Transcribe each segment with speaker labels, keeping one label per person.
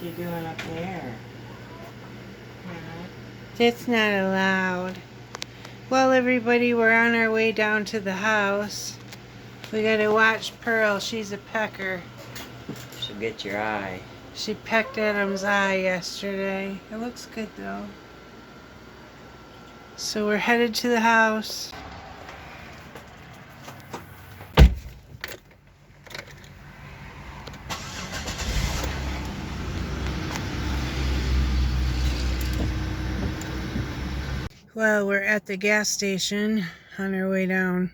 Speaker 1: you doing up there?
Speaker 2: It's not allowed. Well, everybody, we're on our way down to the house. We gotta watch Pearl. She's a pecker.
Speaker 1: She'll get your eye.
Speaker 2: She pecked Adam's eye yesterday. It looks good though. So we're headed to the house. Well, we're at the gas station on our way down.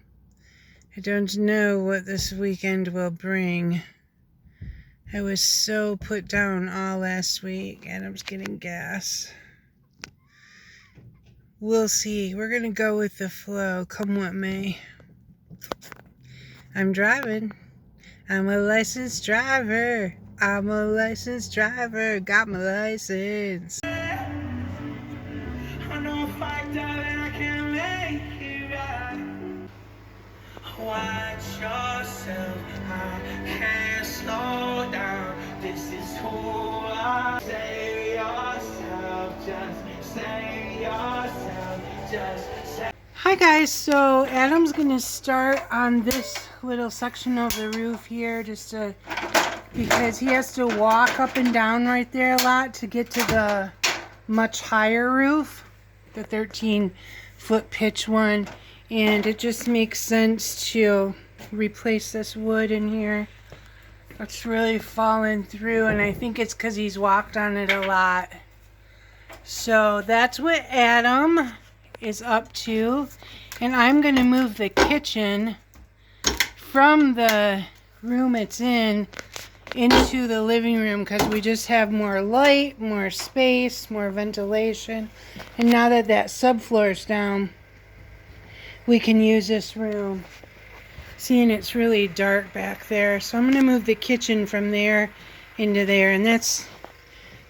Speaker 2: I don't know what this weekend will bring. I was so put down all last week. Adam's getting gas. We'll see. We're gonna go with the flow, come what may. I'm driving. I'm a licensed driver. I'm a licensed driver. Got my license. I know if I die then I can make it right. Watch yourself. I can't slow down. This is who I say yourself. Just say yourself. Just say. Hi guys, so Adam's gonna start on this little section of the roof here because he has to walk up and down right there a lot to get to the much higher roof, the 13-foot pitch one, and it just makes sense to replace this wood in here. It's really fallen through, and I think it's because he's walked on it a lot. So that's what Adam is up to, and I'm going to move the kitchen from the room it's in into the living room because we just have more light, more space, more ventilation, and now that that subfloor is down, we can use this room. Seeing it's really dark back there, so I'm going to move the kitchen from there into there, and that's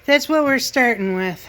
Speaker 2: what we're starting with.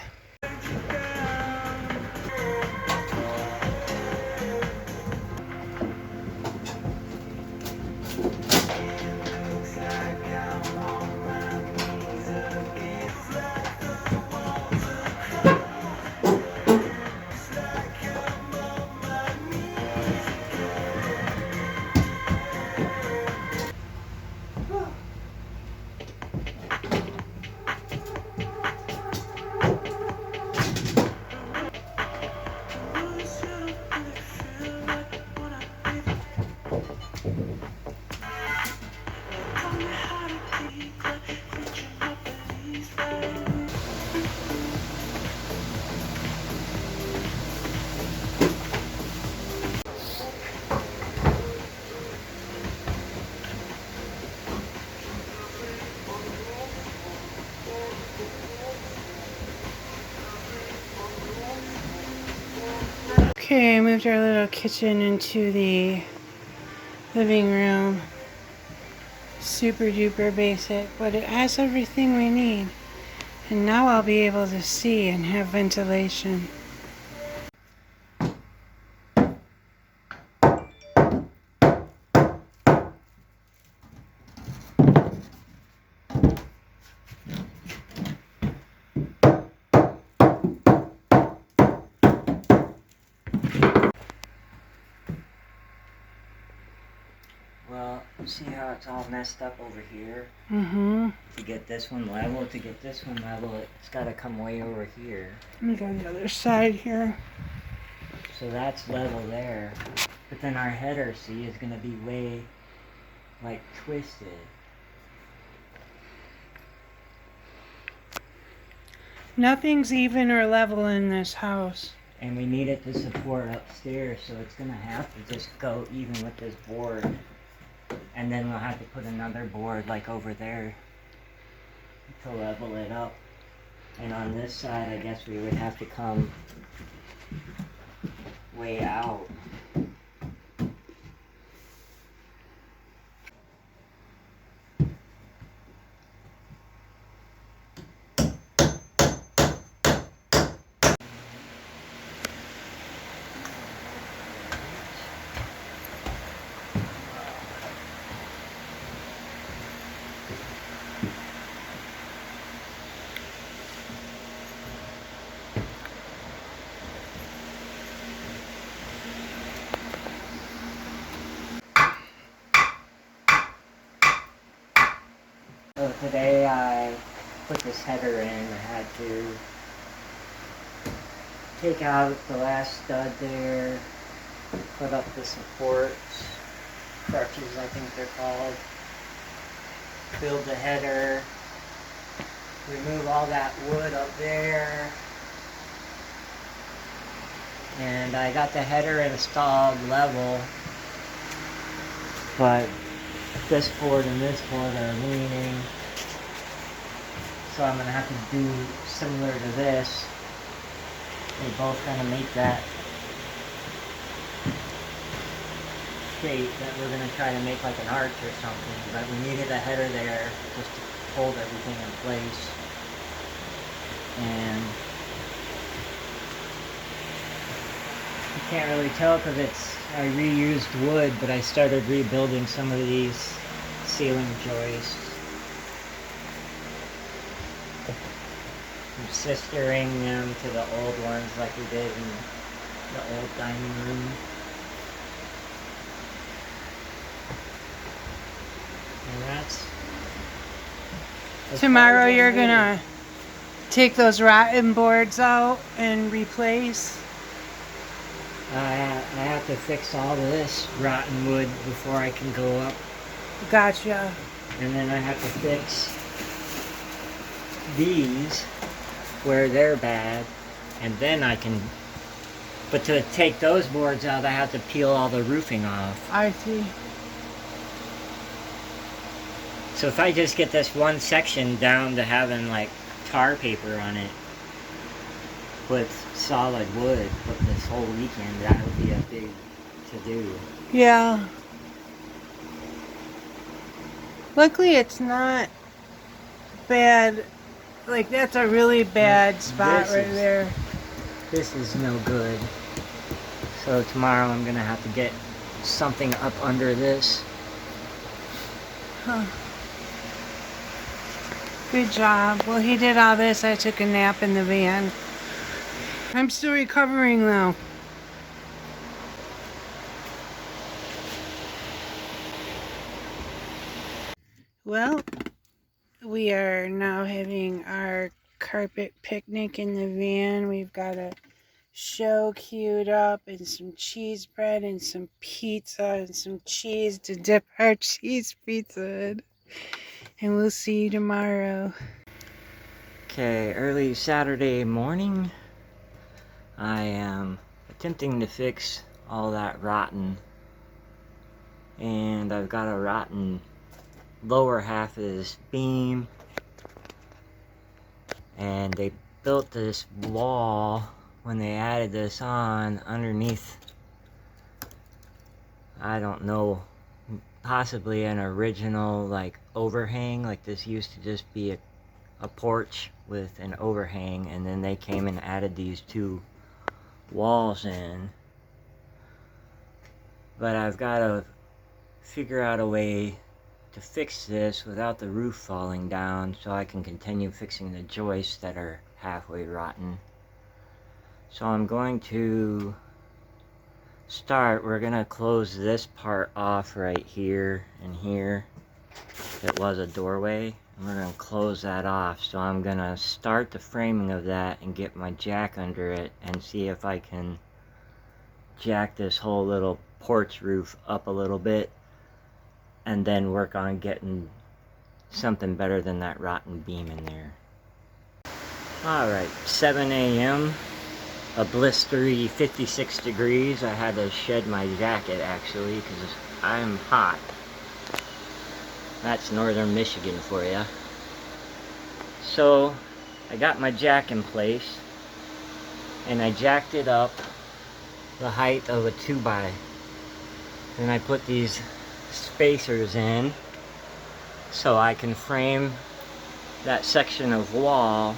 Speaker 2: Okay, I moved our little kitchen into the living room. Super duper basic, but it has everything we need. And now I'll be able to see and have ventilation.
Speaker 1: Well, see how it's all messed up over here?
Speaker 2: Mm-hmm.
Speaker 1: To get this one level, it's got to come way over here.
Speaker 2: Let me go to the other side here.
Speaker 1: So that's level there. But then our header, see, is going to be way, like, twisted.
Speaker 2: Nothing's even or level in this house.
Speaker 1: And we need it to support upstairs, so it's going to have to just go even with this board. And then we'll have to put another board like over there to level it up. And on this side, I guess we would have to come way out. put this header in, I had to take out the last stud there, put up the supports, crutches I think they're called, build the header, remove all that wood up there, and I got the header installed level, but this board and this board are leaning, so I'm going to have to do similar to this. They both kind of make that shape that we're going to try to make like an arch or something, but we needed a header there just to hold everything in place. And you can't really tell because I reused wood, but I started rebuilding some of these ceiling joists. I'm sistering them to the old ones like we did in the old dining room. And that's...
Speaker 3: Tomorrow you're gonna take those rotten boards out and replace?
Speaker 1: I have to fix all of this rotten wood before I can go up.
Speaker 3: Gotcha.
Speaker 1: And then I have to fix these where they're bad, and then I can, but to take those boards out I have to peel all the roofing off.
Speaker 3: I see.
Speaker 1: So if I just get this one section down to having like tar paper on it with solid wood for this whole weekend, that would be a big to-do.
Speaker 3: Yeah. Luckily it's not bad. Like, that's a really bad spot there.
Speaker 1: This is no good. So tomorrow I'm gonna have to get something up under this.
Speaker 3: Huh. Good job. Well, he did all this. I took a nap in the van. I'm still recovering though. Well, we are now having our carpet picnic in the van. We've got a show queued up and some cheese bread and some pizza and some cheese to dip our cheese pizza in. And we'll see you tomorrow.
Speaker 1: Okay, early Saturday morning. I am attempting to fix all that rotten. And I've got a rotten lower half of this beam, and they built this wall when they added this on underneath, I don't know, possibly an original like overhang. Like this used to just be a porch with an overhang, and then they came and added these two walls in. But I've got to figure out a way to fix this without the roof falling down so I can continue fixing the joists that are halfway rotten. So I'm going to start, we're going to close this part off right here and here. It was a doorway, and we're going to close that off. So I'm going to start the framing of that and get my jack under it and see if I can jack this whole little porch roof up a little bit, and then work on getting something better than that rotten beam in there. Alright, 7 a.m. A blistery 56 degrees. I had to shed my jacket actually because I'm hot. That's northern Michigan for you. So I got my jack in place and I jacked it up the height of a 2x. Then I put these spacers in so I can frame that section of wall,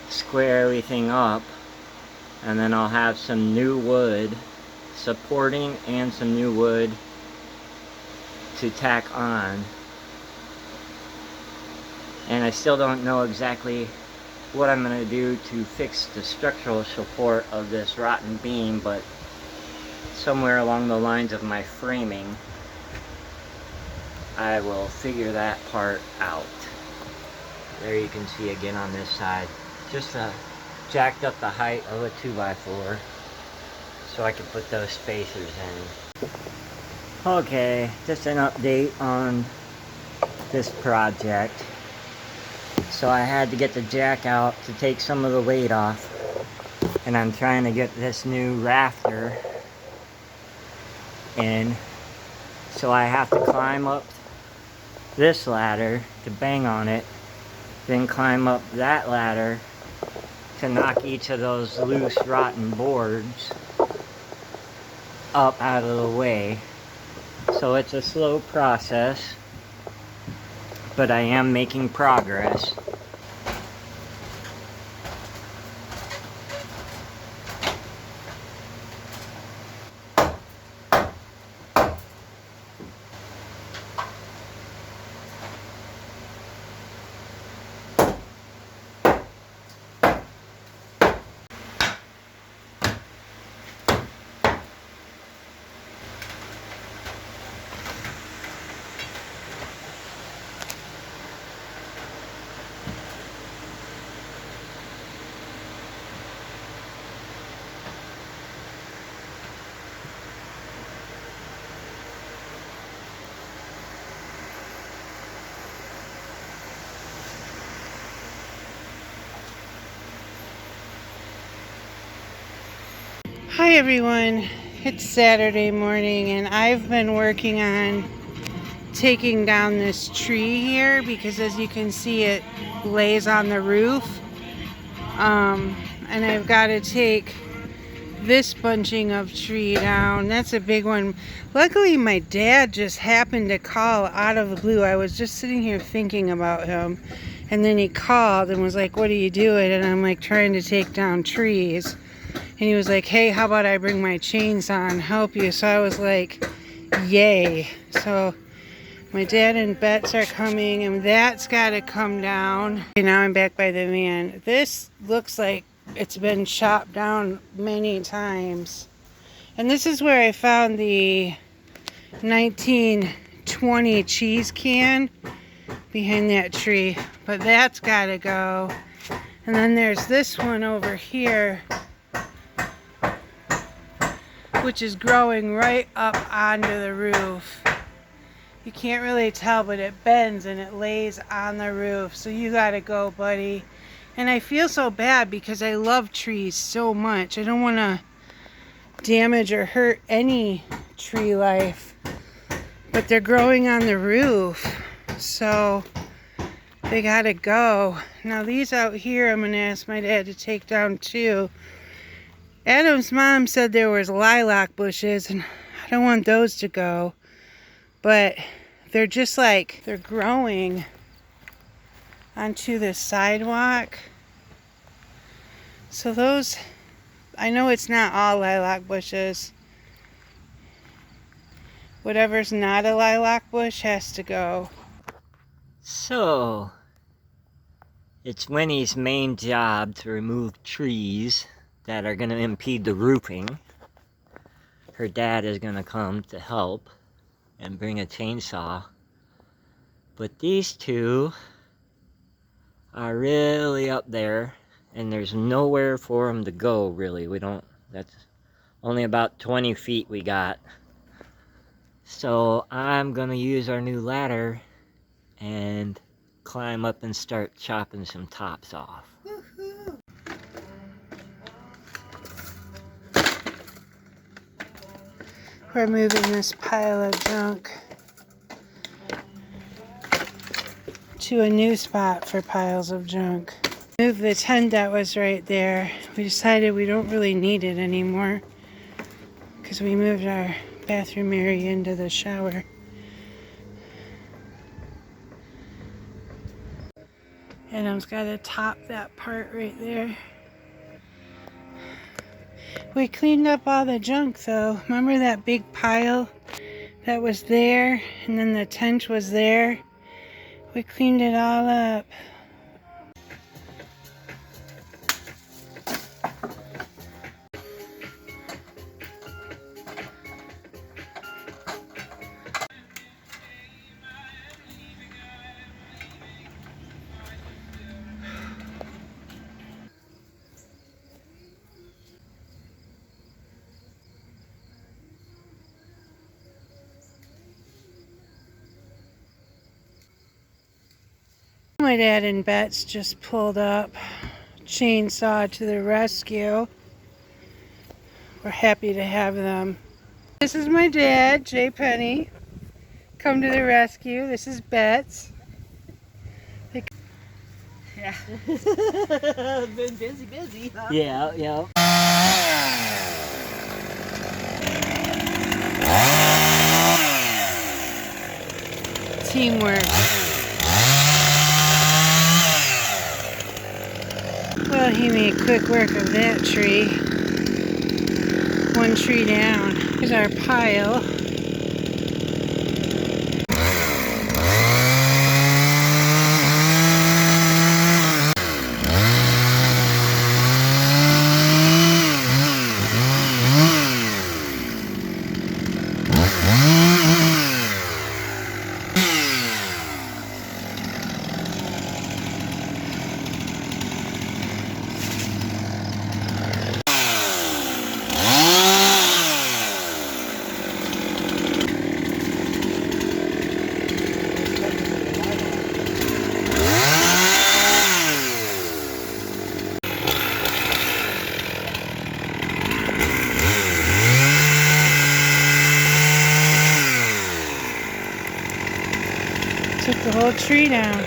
Speaker 1: square everything up, and then I'll have some new wood supporting and some new wood to tack on. And I still don't know exactly what I'm going to do to fix the structural support of this rotten beam, but somewhere along the lines of my framing I will figure that part out. there you can see again on this side. Just jacked up the height of a 2x4 so I can put those spacers in. Okay, just an update on this project. So I had to get the jack out to take some of the weight off, and I'm trying to get this new rafter in. So I have to climb up this ladder to bang on it, then climb up that ladder to knock each of those loose rotten boards up out of the way. So it's a slow process, but I am making progress.
Speaker 3: Hi everyone, it's Saturday morning and I've been working on taking down this tree here because as you can see it lays on the roof. And I've got to take this bunching of tree down. That's a big one. Luckily my dad just happened to call out of the blue. I was just sitting here thinking about him and then he called and was like, what are you doing? And I'm like, trying to take down trees. And he was like, hey, how about I bring my chainsaw and help you? So I was like, yay. So my dad and Bets are coming and that's got to come down. Okay, now I'm back by the van. This looks like it's been chopped down many times. And this is where I found the 1920 cheese can behind that tree. But that's got to go. And then there's this one over here, which is growing right up onto the roof. You can't really tell, but it bends and it lays on the roof. So you gotta go, buddy. And I feel so bad because I love trees so much. I don't want to damage or hurt any tree life. But they're growing on the roof. So they gotta go. Now these out here I'm gonna ask my dad to take down too. Adam's mom said there was lilac bushes and I don't want those to go, but they're just like, they're growing onto the sidewalk. So those, I know it's not all lilac bushes. Whatever's not a lilac bush has to go.
Speaker 1: So, it's Winnie's main job to remove trees that are going to impede the roofing. Her dad is going to come to help and bring a chainsaw. But these two are really up there and there's nowhere for them to go really. That's only about 20 feet we got. So I'm going to use our new ladder and climb up and start chopping some tops off.
Speaker 3: We're moving this pile of junk to a new spot for piles of junk. Move the tent that was right there. We decided we don't really need it anymore because we moved our bathroom area into the shower. Adam's got to top that part right there. We cleaned up all the junk though. Remember that big pile that was there and then the tent was there? We cleaned it all up. My dad and Bets just pulled up. Chainsaw to the rescue. We're happy to have them. This is my dad, J. Penny. Come to the rescue. This is Bets.
Speaker 1: Yeah.
Speaker 4: Been busy, huh?
Speaker 1: Yeah, yeah.
Speaker 3: Teamwork. Well, he made quick work of that tree. One tree down. Here's our pile. Took the whole tree down.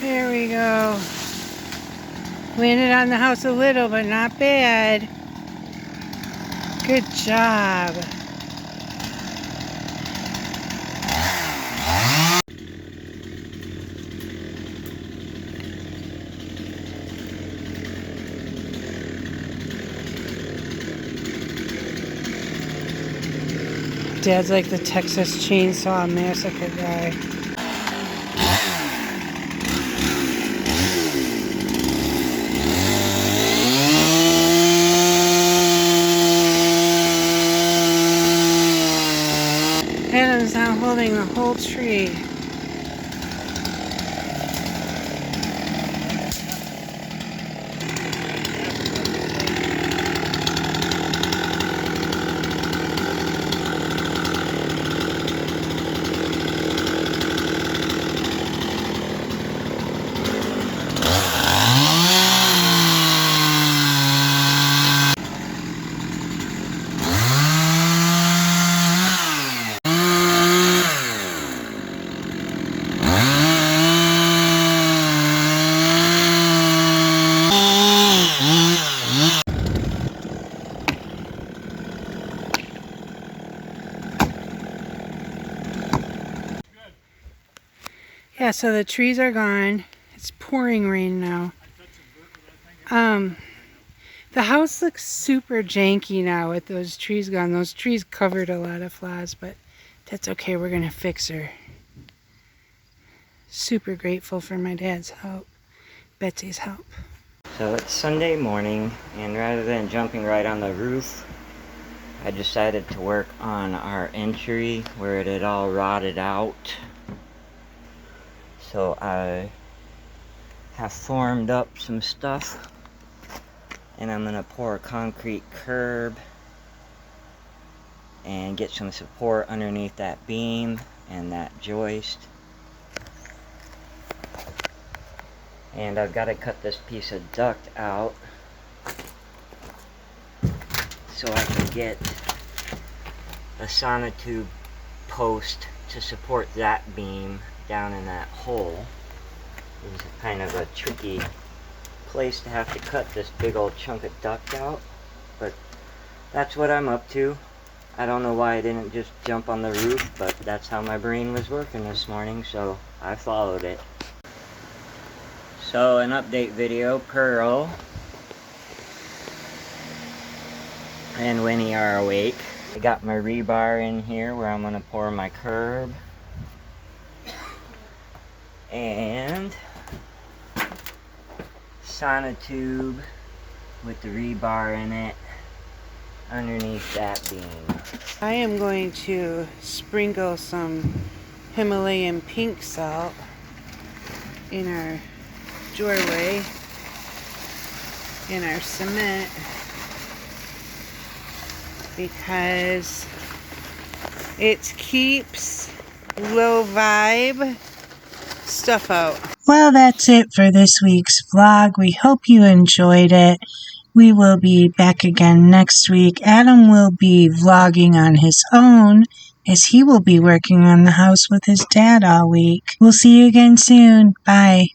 Speaker 3: There we go. Landed on the house a little, but not bad. Good job. Dad's like the Texas Chainsaw Massacre guy. Adam's now holding the whole tree. Yeah, so the trees are gone. It's pouring rain now. The house looks super janky now with those trees gone. Those trees covered a lot of flaws, but that's okay. We're gonna fix her. Super grateful for my dad's help, Betsy's help.
Speaker 1: So it's Sunday morning, and rather than jumping right on the roof, I decided to work on our entry where it had all rotted out. So I have formed up some stuff, and I'm gonna pour a concrete curb and get some support underneath that beam and that joist. And I've got to cut this piece of duct out so I can get a sonotube post to support that beam down in that hole. This is kind of a tricky place to have to cut this big old chunk of duct out, but that's what I'm up to. I don't know why I didn't just jump on the roof, but that's how my brain was working this morning, so I followed it. So an update video, Pearl and Winnie are awake. I got my rebar in here where I'm gonna pour my curb. And sonotube with the rebar in it underneath that beam.
Speaker 3: I am going to sprinkle some Himalayan pink salt in our doorway, in our cement, because it keeps low vibe stuff out. Well, that's it for this week's vlog. We hope you enjoyed it. We will be back again next week. Adam will be vlogging on his own, as he will be working on the house with his dad all week. We'll see you again soon. Bye.